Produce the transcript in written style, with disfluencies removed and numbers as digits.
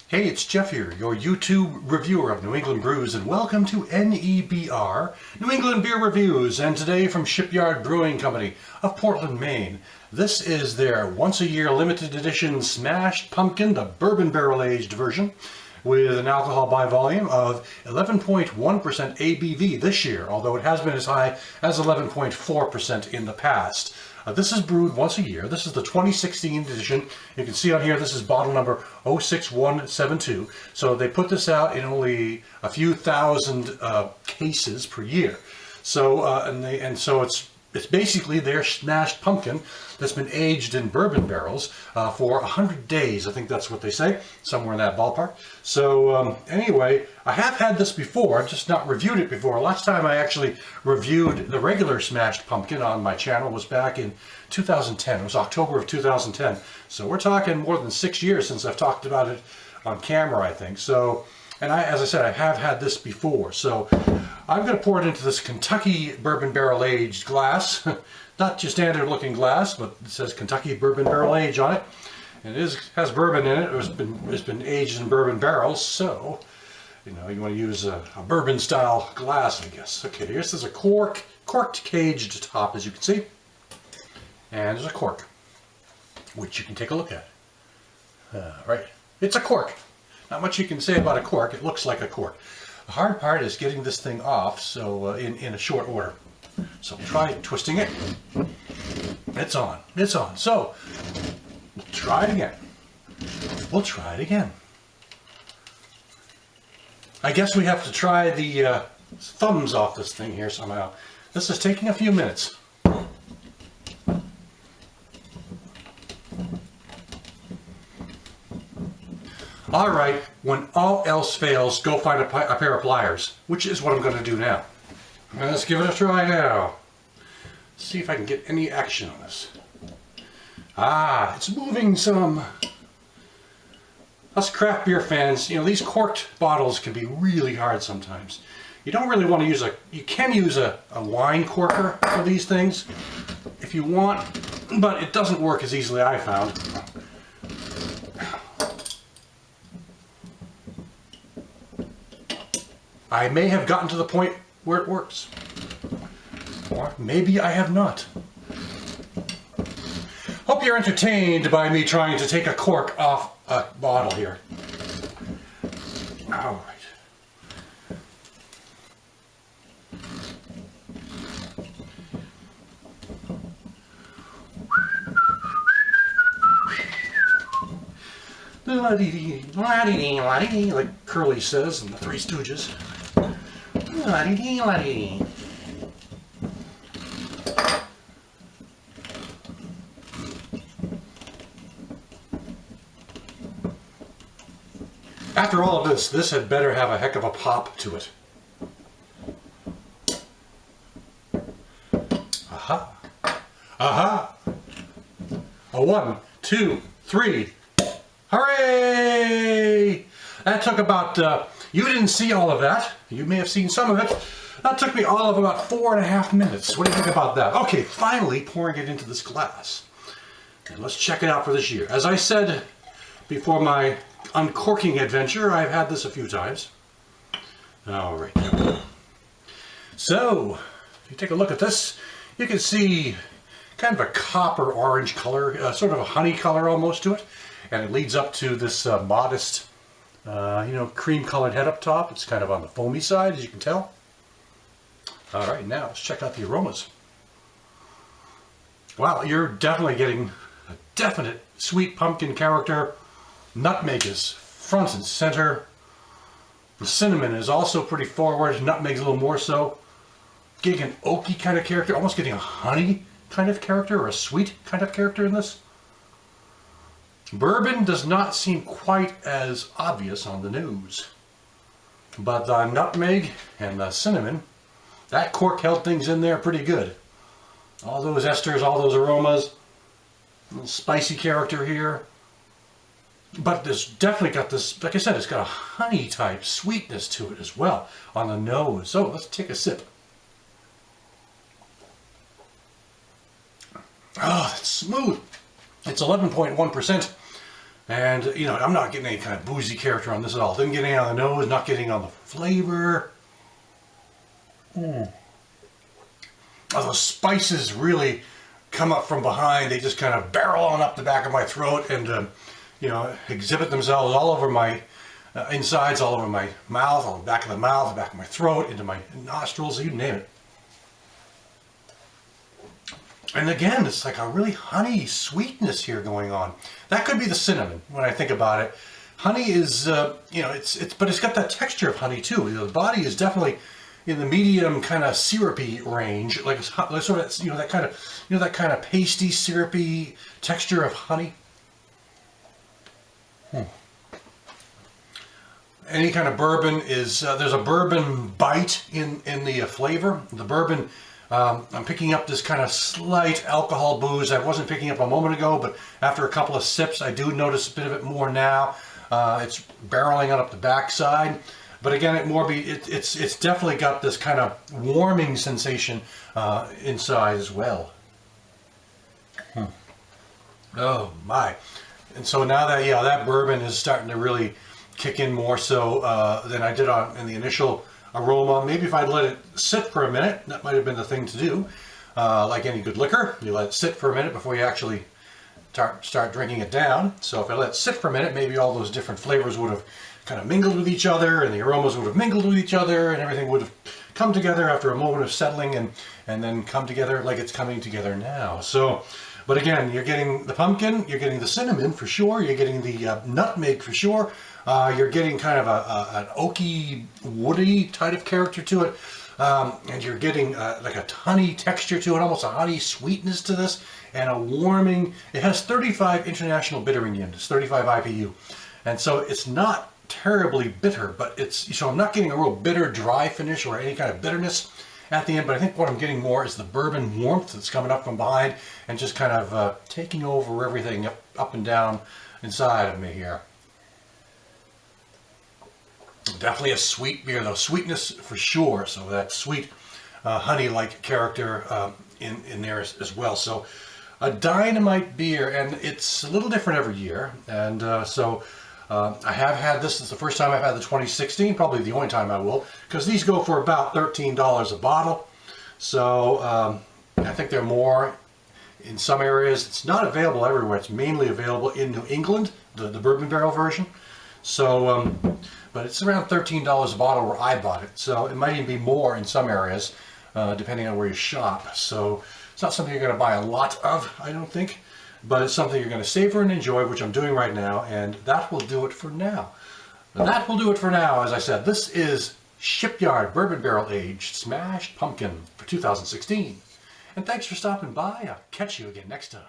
Hey, it's Jeff here, your YouTube reviewer of New England brews, and welcome to NEBR, New England Beer Reviews, and today from Shipyard Brewing Company of Portland, Maine. This is their once-a-year limited edition Smashed Pumpkin, the bourbon barrel-aged version, with an alcohol by volume of 11.1% ABV this year, although it has been as high as 11.4% in the past. This is brewed once a year. This is the 2016 edition. You can see on here, this is bottle number 06172. So they put this out in only a few thousand cases per year. So so it's basically their smashed pumpkin that's been aged in bourbon barrels for 100 days. I think that's what they say, somewhere in that ballpark. So anyway, I have had this before, just not reviewed it before. Last time I actually reviewed the regular smashed pumpkin on my channel was back in 2010. It was October of 2010. So we're talking more than 6 years since I've talked about it on camera, I think. So, and as I said, I have had this before. So I'm going to pour it into this Kentucky bourbon barrel aged glass. Not your standard looking glass, but it says Kentucky bourbon barrel age on it. And it has bourbon in it. It's been aged in bourbon barrels, so you know you want to use a bourbon style glass, I guess. Okay, here's a corked caged top, as you can see. And there's a cork, which you can take a look at. Right, it's a cork. Not much you can say about a cork. It looks like a cork. The hard part is getting this thing off, so in a short order. So try twisting it. It's on. It's on. So we'll try it again. We'll try it again. I guess we have to try the thumbs off this thing here somehow. This is taking a few minutes. All right, when all else fails, go find a pair of pliers, which is what I'm going to do now. Let's give it a try now. See if I can get any action on this. Ah, it's moving some. Us craft beer fans, you know, these corked bottles can be really hard sometimes. You don't really want to use you can use a wine corker for these things if you want, but it doesn't work as easily, I found. I may have gotten to the point where it works, or maybe I have not. Hope you're entertained by me trying to take a cork off a bottle here. All right. Like Curly says in the Three Stooges. After all of this had better have a heck of a pop to it. Aha! Aha! A 1, 2, 3. Hooray! That took about, you didn't see all of that. You may have seen some of it. That took me all of about 4.5 minutes. What do you think about that? Okay, finally pouring it into this glass. And let's check it out for this year. As I said before my uncorking adventure, I've had this a few times. All right. So, if you take a look at this, you can see kind of a copper orange color, sort of a honey color almost to it. And it leads up to this modest, you know, cream-colored head up top. It's kind of on the foamy side, as you can tell. All right, now let's check out the aromas. Wow, you're definitely getting a definite sweet pumpkin character. Nutmeg is front and center. The cinnamon is also pretty forward. Nutmeg's a little more so. Getting an oaky kind of character, almost getting a honey kind of character or a sweet kind of character in this. Bourbon does not seem quite as obvious on the nose, but the nutmeg and the cinnamon, that cork held things in there pretty good. All those esters, all those aromas, a little spicy character here. But there's definitely got this, like I said, it's got a honey type sweetness to it as well on the nose. So let's take a sip. Oh, it's smooth. It's 11.1%. And, you know, I'm not getting any kind of boozy character on this at all. Didn't get any on the nose, not getting on the flavor. Those spices really come up from behind. They just kind of barrel on up the back of my throat and, you know, exhibit themselves all over my insides, all over my mouth, on the back of the mouth, the back of my throat, into my nostrils, you name it. And again, it's like a really honey sweetness here going on. That could be the cinnamon when I think about it. Honey is, you know, but it's got that texture of honey too. You know, the body is definitely in the medium kind of syrupy range, like sort of, you know, that kind of pasty syrupy texture of honey. Any kind of bourbon is there's a bourbon bite in the flavor. The bourbon. I'm picking up this kind of slight alcohol booze I wasn't picking up a moment ago, but after a couple of sips I do notice a bit of it more now. It's barreling on up the backside, but again it's definitely got this kind of warming sensation inside as well. Oh my. And so now that, yeah, that bourbon is starting to really kick in more so than I did in the initial aroma. Maybe if I'd let it sit for a minute, that might have been the thing to do. Like any good liquor, you let it sit for a minute before you actually start drinking it down. So if I let it sit for a minute, maybe all those different flavors would have kind of mingled with each other, and the aromas would have mingled with each other, and everything would have come together after a moment of settling, and then come together like it's coming together now. So, but again, you're getting the pumpkin, you're getting the cinnamon for sure, you're getting the nutmeg for sure. You're getting kind of an oaky, woody type of character to it, and you're getting like a honey texture to it, almost a honey sweetness to this, and a warming. It has 35 international bittering units, 35 IBU, and so it's not terribly bitter, but so I'm not getting a real bitter, dry finish or any kind of bitterness at the end. But I think what I'm getting more is the bourbon warmth that's coming up from behind and just kind of taking over everything up and down inside of me here. Definitely a sweet beer, though. Sweetness for sure. So that sweet honey-like character in there as well. So a dynamite beer, and it's a little different every year. And so I have had this. It's the first time I've had the 2016, probably the only time I will, because these go for about $13 a bottle. So I think they're more in some areas. It's not available everywhere. It's mainly available in New England, the bourbon barrel version. So, but it's around $13 a bottle where I bought it. So it might even be more in some areas, depending on where you shop. So it's not something you're going to buy a lot of, I don't think, but it's something you're going to savor and enjoy, which I'm doing right now, and that will do it for now. That will do it for now. As I said, this is Shipyard Bourbon Barrel Aged Smashed Pumpkin for 2016. And thanks for stopping by. I'll catch you again next time.